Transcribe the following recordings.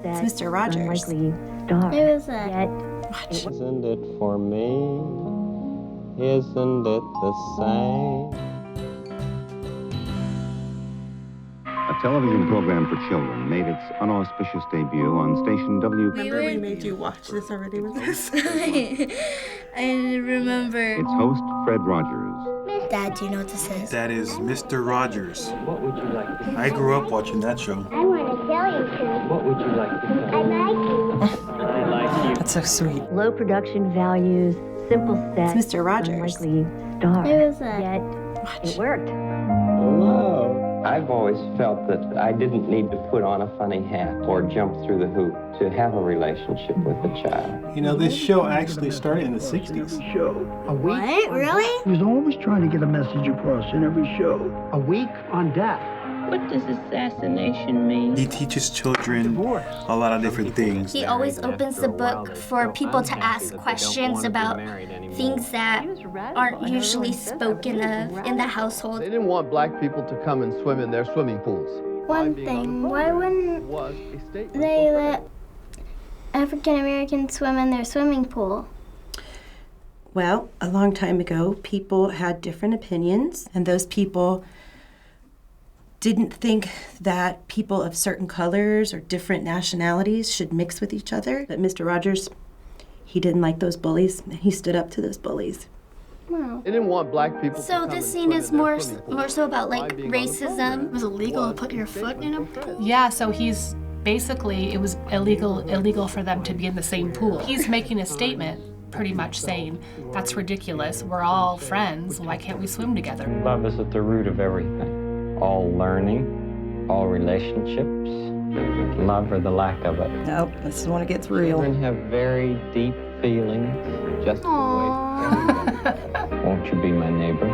It's Mr. Rogers. It was a... Watch. Isn't it for me? Isn't it the same? A television program for children made its unauspicious debut on station W. Remember we made you watch this already with us? I remember. Its host, Fred Rogers. Dad, do you know what this is? That is Mr. Rogers. What would you like to say? I grew up watching that show. I want to tell you something. What would you like to say? I like you. I like you. That's so sweet. Low production values, simple sets. It's Mr. Rogers. Unlikely star. It was a... Yet Watch. it worked. Hello. I've always felt that I didn't need to put on a funny hat or jump through the hoop to have a relationship with a child. You know, this show actually started in the 60s. Show. A week. What? Really? He was always trying to get a message across in every show. A week on death. What does assassination mean? He teaches children a lot of different things. He always opens the book for people to ask questions about things that aren't usually spoken of in the household. They didn't want black people to come and swim in their swimming pools. One thing, why wouldn't they let African Americans swim in their swimming pool? Well, a long time ago, people had different opinions, and those people didn't think that people of certain colors or different nationalities should mix with each other. But Mr. Rogers, he didn't like those bullies, and he stood up to those bullies. Wow. They didn't want black people to So come this and scene swim is in their more swimming pools. more so about like Why being racism. homophobic Was it illegal to put your foot in a pool? Yeah, so he's basically, it was illegal for them to be in the same pool. He's making a statement pretty much saying, that's ridiculous, we're all friends, why can't we swim together? Love is at the root of everything. All learning, all relationships, love or the lack of it. Nope, this is when it gets real. Children have very deep feelings, just the way. Won't you be my neighbor?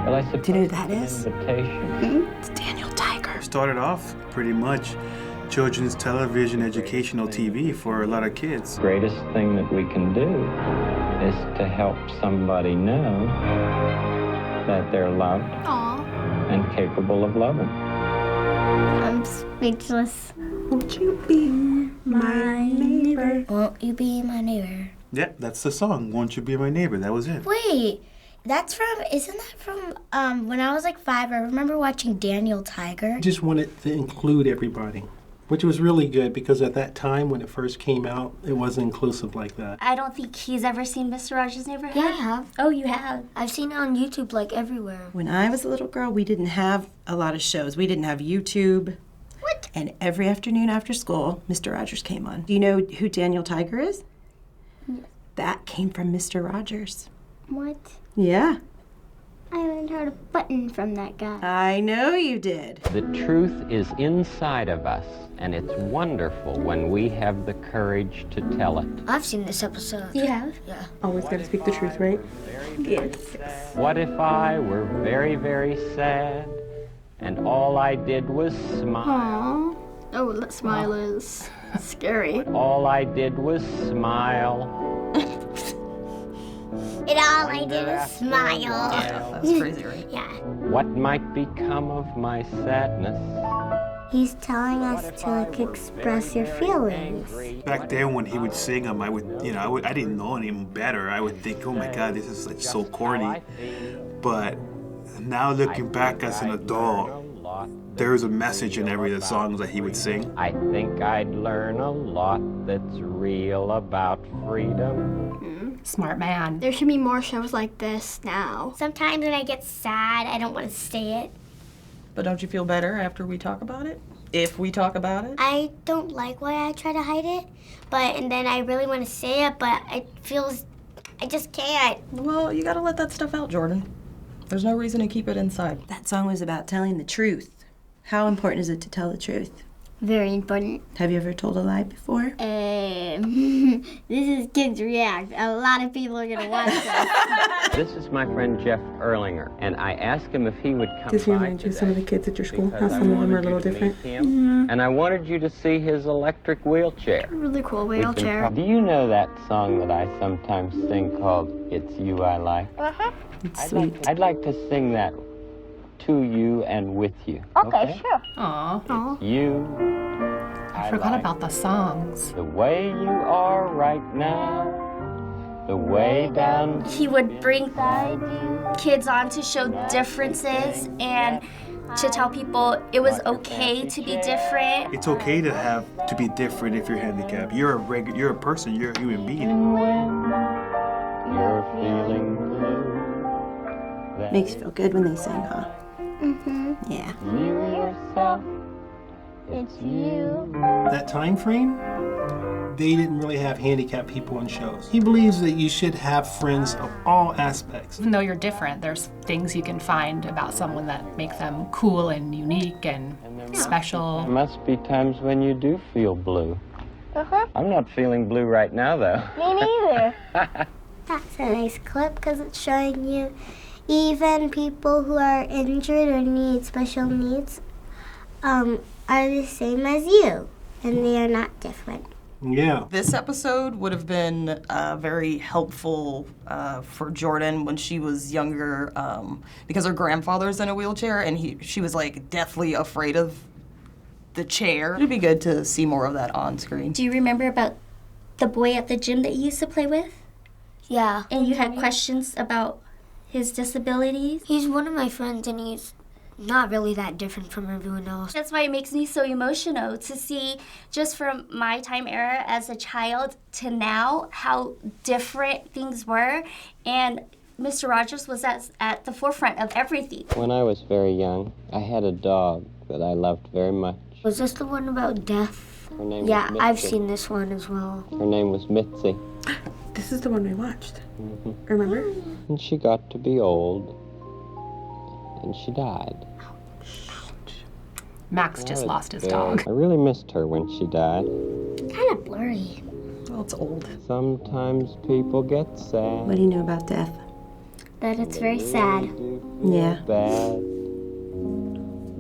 Well, I suppose Do you know who that is? Invitation. It's Daniel Tiger. Started off pretty much children's television, educational TV for a lot of kids. The greatest thing that we can do is to help somebody know that they're loved and capable of loving. I'm speechless. Won't you be my neighbor? Won't you be my neighbor? Yeah, that's the song, Won't You Be My Neighbor. That was it. Wait, isn't that from when I was like 5? I remember watching Daniel Tiger. Just wanted to include everybody, which was really good because at that time when it first came out, it wasn't inclusive like that. I don't think he's ever seen Mr. Rogers' Neighborhood. Yeah, I have. Oh, you have? I've seen it on YouTube like everywhere. When I was a little girl, we didn't have a lot of shows. We didn't have YouTube. What? And every afternoon after school, Mr. Rogers came on. Do you know who Daniel Tiger is? Yes. That came from Mr. Rogers. What? Yeah. I haven't heard a button from that guy. I know you did. The truth is inside of us, and it's wonderful when we have the courage to tell it. I've seen this episode. You have? Yeah. Always gotta speak the truth, right? Yes. What if I were very, very sad, and all I did was smile? Aww. Oh, that smile is scary. All I did was smile. And all I did was smile. Yeah, that's crazy, right? Yeah. What might become of my sadness? He's telling us to like express your feelings. Back then when he would sing them, I didn't know any better. I would think, oh my God, this is like so corny. But now looking back as an adult, there's a message in every of the songs that he would sing. I think I'd learn a lot that's real about freedom. Smart man. There should be more shows like this now. Sometimes when I get sad, I don't want to say it. But don't you feel better after we talk about it? If we talk about it? I don't like why I try to hide it, and then I really want to say it, but I just can't. Well, you gotta let that stuff out, Jordyn. There's no reason to keep it inside. That song was about telling the truth. How important is it to tell the truth? Very important. Have you ever told a lie before? This is Kids React. A lot of people are gonna watch this. This is my friend Jeff Erlinger, and I asked him if he would come Does he by remind you of today some of the kids at your school? How because I some of them are a wanted little you to different? meet him, and I wanted you to see his electric wheelchair. Really cool We've been wheelchair. Do you know that song that I sometimes sing called It's You I Like? It's sweet. I'd like to sing that to you and with you. Okay, sure. Aw. You I forgot about the songs. The way you are right now, the way down. He would bring kids on to show differences and to tell people it was okay to be different. It's okay to be different if you're handicapped. You're a person, you're a human being. You're feeling blue. Makes you feel good when they sing, huh? Mm-hmm. Yeah. You yourself, it's you. That time frame, they didn't really have handicapped people on shows. He believes that you should have friends of all aspects. Even though you're different, there's things you can find about someone that make them cool and unique and special. There must be times when you do feel blue. Uh-huh. I'm not feeling blue right now, though. Me neither. That's a nice clip because it's showing you even people who are injured or need special needs are the same as you, and they are not different. Yeah. This episode would have been very helpful for Jordyn when she was younger because her grandfather's in a wheelchair and she was like deathly afraid of the chair. It'd be good to see more of that on screen. Do you remember about the boy at the gym that you used to play with? Yeah. And you had questions about his disabilities? He's one of my friends and he's not really that different from everyone else. That's why it makes me so emotional to see just from my time era as a child to now how different things were, and Mr. Rogers was at the forefront of everything. When I was very young, I had a dog that I loved very much. Was this the one about death? Her name Yeah, was Mitzi. I've seen this one as well. Her name was Mitzi. This is the one we watched. Remember? And she got to be old, and she died. Max just lost his dog. I really missed her when she died. Kind of blurry. Well, it's old. Sometimes people get sad. What do you know about death? That it's very sad. Yeah. Bad.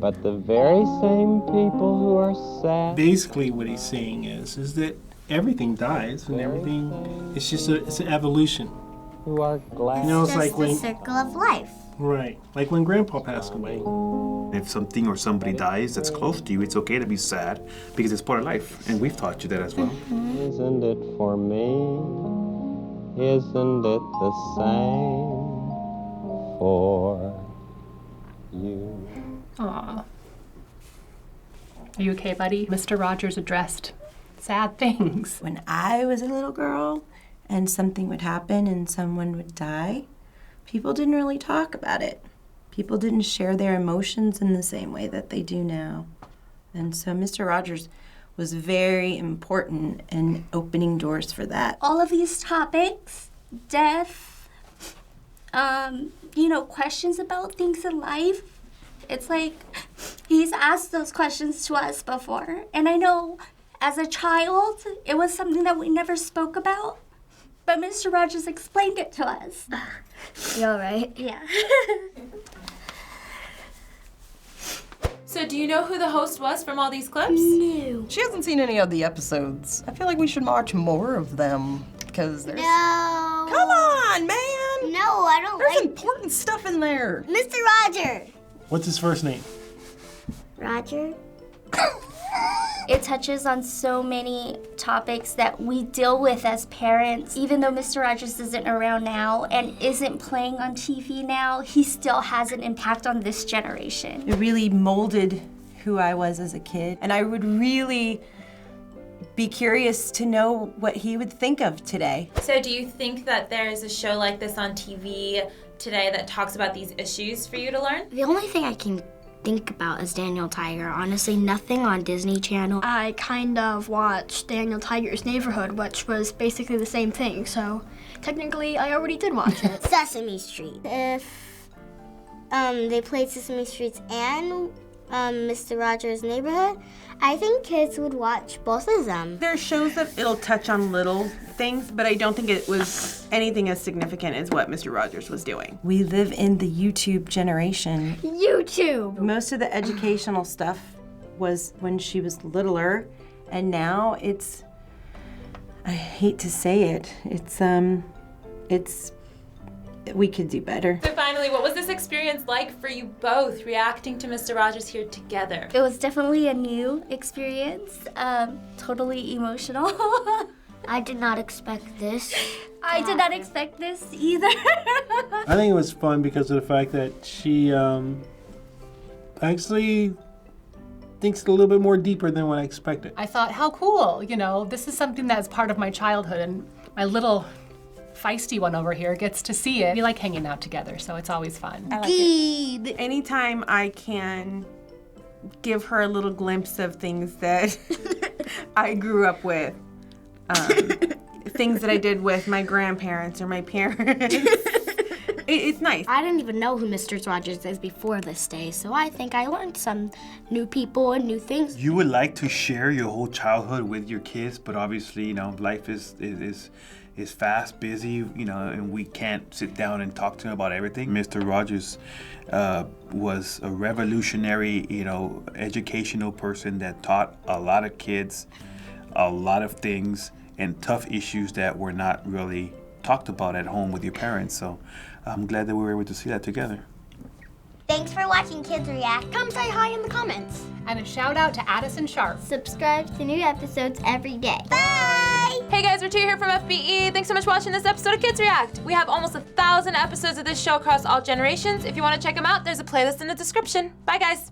But the very same people who are sad. Basically what he's saying is that everything dies and everything, it's just it's an evolution. Who are glad. You know, it's just like when, the circle of life. right, like when Grandpa passed away. If something or somebody dies that's close to you, it's okay to be sad because it's part of life. And we've taught you that as well. Isn't it for me? Isn't it the same for you? Aw. Are you okay, buddy? Mr. Rogers addressed sad things. When I was a little girl and something would happen and someone would die, people didn't really talk about it. People didn't share their emotions in the same way that they do now. And so Mr. Rogers was very important in opening doors for that. All of these topics, death, questions about things in life, it's like he's asked those questions to us before. And I know as a child, it was something that we never spoke about, but Mr. Rogers explained it to us. You all right? Yeah. So do you know who the host was from all these clips? No. She hasn't seen any of the episodes. I feel like we should watch more of them because there's... No. Come on, man! No, I don't There's like... important stuff in there. Mr. Roger! What's his first name? Roger? It touches on so many topics that we deal with as parents. Even though Mr. Rogers isn't around now and isn't playing on TV now, he still has an impact on this generation. It really molded who I was as a kid, and I would really be curious to know what he would think of today. So do you think that there's a show like this on TV today that talks about these issues for you to learn? The only thing I can think about is Daniel Tiger. Honestly, nothing on Disney Channel. I kind of watched Daniel Tiger's Neighborhood, which was basically the same thing, so technically I already did watch it. Sesame Street. If they played Sesame Street and Mr. Rogers' Neighborhood, I think kids would watch both of them. There are shows that it'll touch on little things, but I don't think it was anything as significant as what Mr. Rogers was doing. We live in the YouTube generation. YouTube! Most of the educational stuff was when she was littler, and now it's, I hate to say it, it's we could do better. So finally, what was this experience like for you both, reacting to Mr. Rogers here together? It was definitely a new experience, totally emotional. I did not expect this. I did not expect this either. I think it was fun because of the fact that she actually thinks a little bit more deeper than what I expected. I thought, how cool, you know, this is something that's part of my childhood, and my little feisty one over here gets to see it. We like hanging out together, so it's always fun. I like it. Anytime I can give her a little glimpse of things that I grew up with, things that I did with my grandparents or my parents. It's nice. I didn't even know who Mr. Rogers is before this day, so I think I learned some new people and new things. You would like to share your whole childhood with your kids, but obviously, you know, life is fast, busy, you know, and we can't sit down and talk to them about everything. Mr. Rogers was a revolutionary, you know, educational person that taught a lot of kids a lot of things and tough issues that were not really talked about at home with your parents. So I'm glad that we were able to see that together. Thanks for watching Kids React. Come say hi in the comments. And a shout out to Addison Sharp. Subscribe to new episodes every day. Bye! Hey guys, we're Tia here from FBE. Thanks so much for watching this episode of Kids React. We have almost 1,000 episodes of this show across all generations. If you want to check them out, there's a playlist in the description. Bye guys.